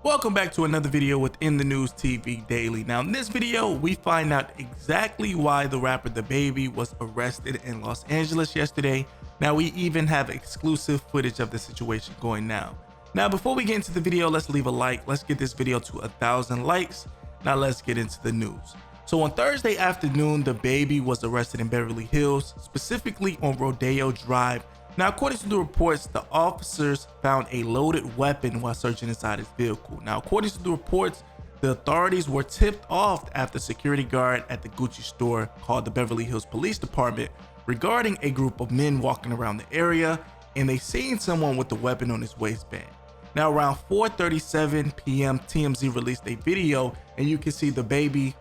Welcome back to another video within the News TV Daily. Now in this video, we find out exactly why the rapper DaBaby was arrested in Los Angeles yesterday. Now we even have exclusive footage of the situation going now. Now before we get into the video, let's leave a like. Let's get this video to 1,000 likes. Now let's get into the news. So on Thursday afternoon, DaBaby was arrested in Beverly Hills, specifically on Rodeo Drive. Now, according to the reports, the officers found a loaded weapon while searching inside his vehicle. Now, according to the reports, the authorities were tipped off after a security guard at the Gucci store called the Beverly Hills Police Department regarding a group of men walking around the area, and they seen someone with the weapon on his waistband. Now, around 4:37 p.m., TMZ released a video, and you can see DaBaby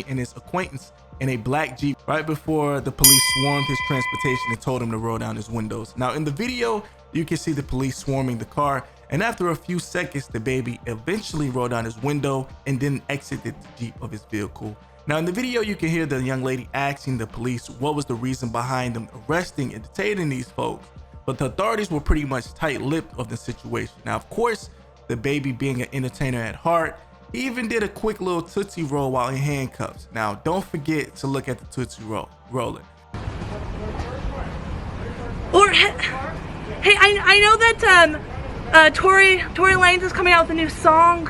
and his acquaintance in a black Jeep right before the police swarmed his transportation and told him to roll down his windows. Now in the video, you can see the police swarming the car, and after a few seconds, DaBaby eventually rolled down his window and then exited the Jeep of his vehicle. Now in the video, you can hear the young lady asking the police what was the reason behind them arresting and detaining these folks, but the authorities were pretty much tight-lipped of the situation. Now of course, DaBaby, being an entertainer at heart, he even did a quick little Tootsie Roll while in handcuffs. Now, don't forget to look at the Tootsie Roll. Rolling. Or, hey, I know that Tory Lanez is coming out with a new song.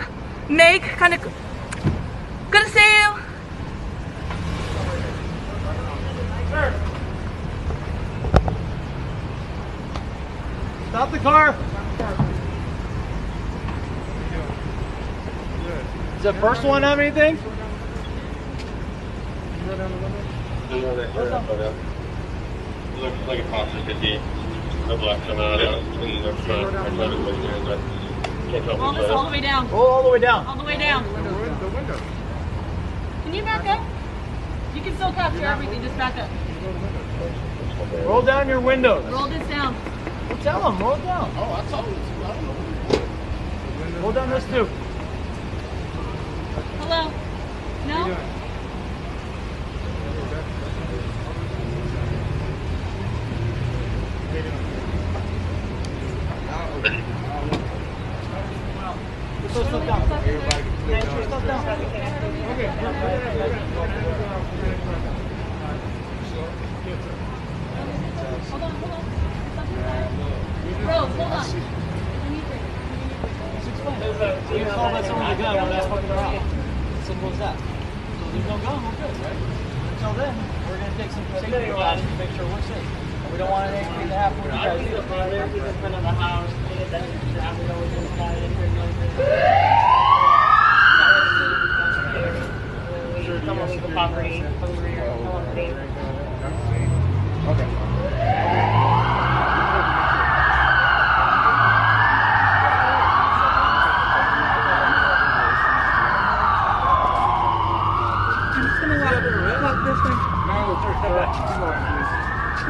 Meg, kind of gonna say you. Stop the car. Does the first one have anything? Looks like a possible 50. The black coming out in the front. All the way down. Oh, all the way down. All the way down. The window. Can you back up? You can still capture everything. Just back up. Roll down your windows. Roll this down. Well, tell them, roll it down. Oh, I told you. I don't know. Roll down this too. Hello? No? Put those stuff down. Put your stuff down. Okay. Hold on. Rose, hold on. So you call that someone's a gun when that's fucking around. Simple as that. So there's no gun, we're good, right? Until then, we're going to take some safety precautions to make sure we're safe. We don't want anything to happen with you guys. In front of the house. Sure, come on, the property. Okay.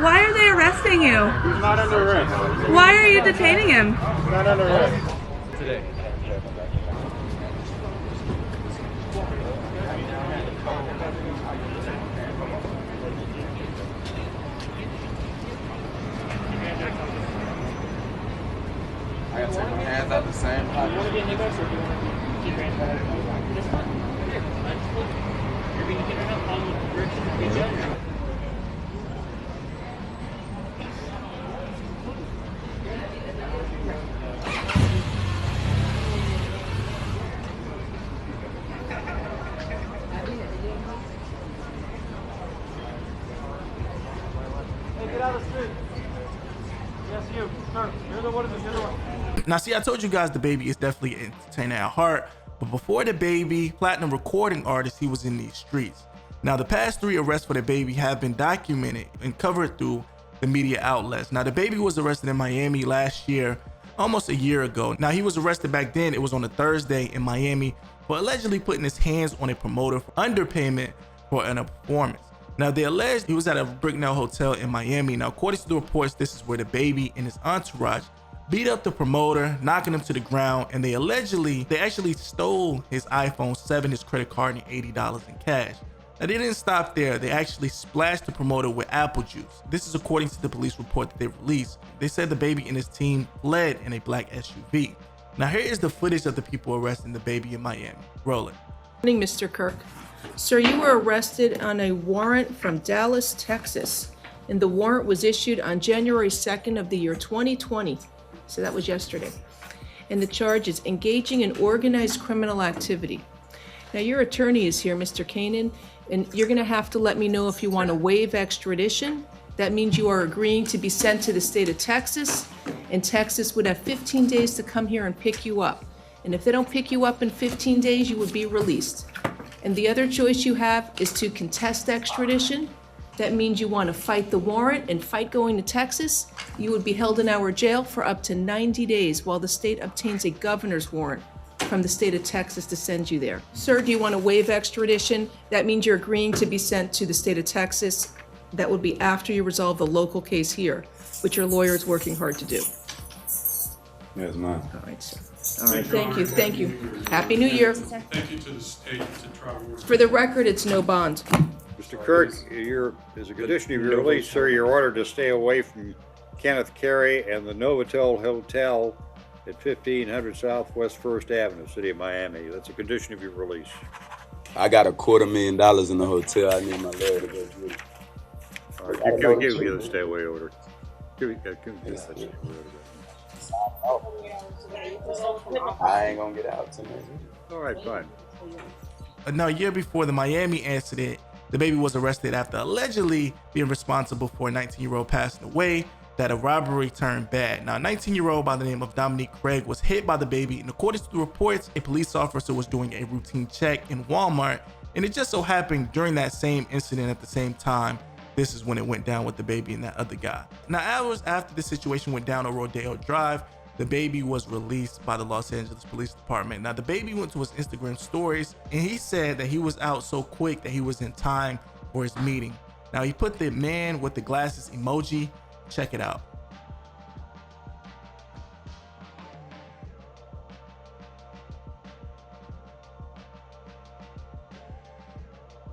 Why are they arresting you? He's not under arrest. Why are you detaining him? He's not under arrest. Today. I gotta take my hands out the same Hey, get out of the street. Yes, you. Sir, you're the one. Now see, I told you guys DaBaby is definitely an entertainer at heart, but before DaBaby, platinum recording artist, he was in these streets. Now the past 3 arrests for DaBaby have been documented and covered through the media outlets. Now DaBaby was arrested in Miami last year, almost a year ago. Now he was arrested back then, it was on a Thursday in Miami, for allegedly putting his hands on a promoter for underpayment for a performance. Now they alleged he was at a Brickell hotel in Miami. Now according to the reports, this is where DaBaby and his entourage beat up the promoter, knocking him to the ground, and they actually stole his iPhone 7, his credit card, and $80 in cash. Now, they didn't stop there. They actually splashed the promoter with apple juice. This is according to the police report that they released. They said DaBaby and his team fled in a black SUV. Now here is the footage of the people arresting DaBaby in Miami. Roll it. Good morning, Mr. Kirk. Sir, you were arrested on a warrant from Dallas, Texas, and the warrant was issued on January 2nd of the year 2020. So that was yesterday. And the charge is engaging in organized criminal activity. Now, your attorney is here, Mr. Kanan, and you're going to have to let me know if you want to waive extradition. That means you are agreeing to be sent to the state of Texas, and Texas would have 15 days to come here and pick you up. And if they don't pick you up in 15 days, you would be released. And the other choice you have is to contest extradition. That means you want to fight the warrant and fight going to Texas. You would be held in our jail for up to 90 days while the state obtains a governor's warrant from the state of Texas to send you there. Sir, do you want to waive extradition? That means you're agreeing to be sent to the state of Texas. That would be after you resolve the local case here, which your lawyer is working hard to do. Yes, ma'am. All right, sir. All right, thank you, thank you. Happy New Year. Thank you to the state to travel. For the record, it's no bond. Mr. Kirk, as a condition of your release, sir, you're ordered to stay away from Kenneth Carey and the Novotel Hotel at 1500 Southwest 1st Avenue, City of Miami. That's a condition of your release. I got $250,000 in the hotel. I need my lawyer to go through. All right, give me the stay away order. Give me that stay away order. I ain't gonna get out tonight. All right, fine. Now, a year before the Miami incident, DaBaby was arrested after allegedly being responsible for a 19-year-old passing away that a robbery turned bad. Now, a 19-year-old by the name of Dominique Craig was hit by DaBaby, and according to the reports, a police officer was doing a routine check in Walmart, and it just so happened during that same incident at the same time, this is when it went down with DaBaby and that other guy. Now, hours after the situation went down on Rodeo Drive, DaBaby was released by the Los Angeles Police Department. Now, DaBaby went to his Instagram stories and he said that he was out so quick that he was in time for his meeting. Now, he put the man with the glasses emoji. Check it out.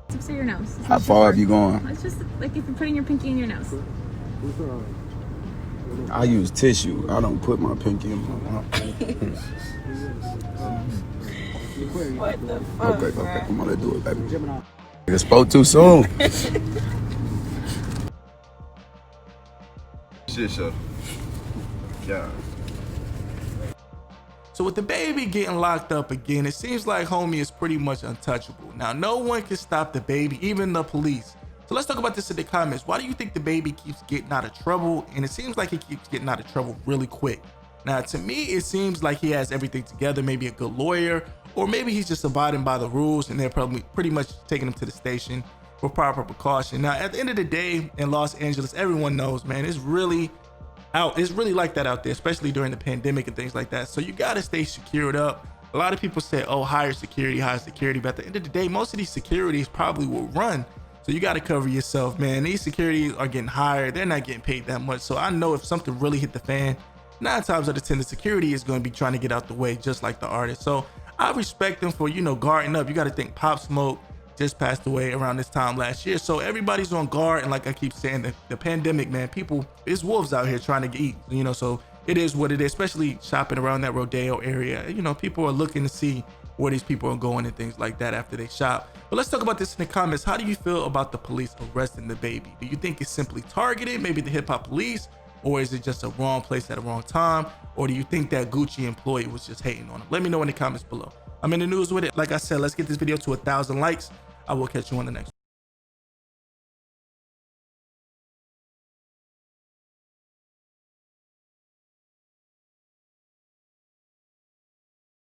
Tips of your nose. How far have you gone? It's just like if you're putting your pinky in your nose. I use tissue. I don't put my pinky in my mouth. What the fuck? Okay, come on, let's do it, baby. I spoke too soon. Shit, so. Yeah. So with DaBaby getting locked up again, it seems like homie is pretty much untouchable. Now, no one can stop DaBaby, even the police. So let's talk about this in the comments. Why do you think DaBaby keeps getting out of trouble? And it seems like he keeps getting out of trouble really quick. Now, to me, it seems like he has everything together, maybe a good lawyer, or maybe he's just abiding by the rules and they're probably pretty much taking him to the station for proper precaution. Now, at the end of the day, in Los Angeles, everyone knows, man, it's really like that out there, especially during the pandemic and things like that. So you got to stay secured up. A lot of people say, oh, higher security, but at the end of the day, most of these securities probably will run. So you got to cover yourself, man. These securities are getting hired. They're not getting paid that much. So I know if something really hit the fan, 9 times out of 10, the security is going to be trying to get out the way, just like the artist. So I respect them for, guarding up. You got to think Pop Smoke just passed away around this time last year. So everybody's on guard. And like I keep saying, the pandemic, man, it's wolves out here trying to eat, so it is what it is, especially shopping around that Rodeo area. People are looking to see where these people are going and things like that after they shop. But let's talk about this in the comments. How do you feel about the police arresting DaBaby? Do you think it's simply targeted, maybe the hip hop police, or is it just a wrong place at a wrong time? Or do you think that Gucci employee was just hating on him? Let me know in the comments below. I'm in the news with it. Like I said, let's get this video to 1,000 likes. I will catch you on the next one.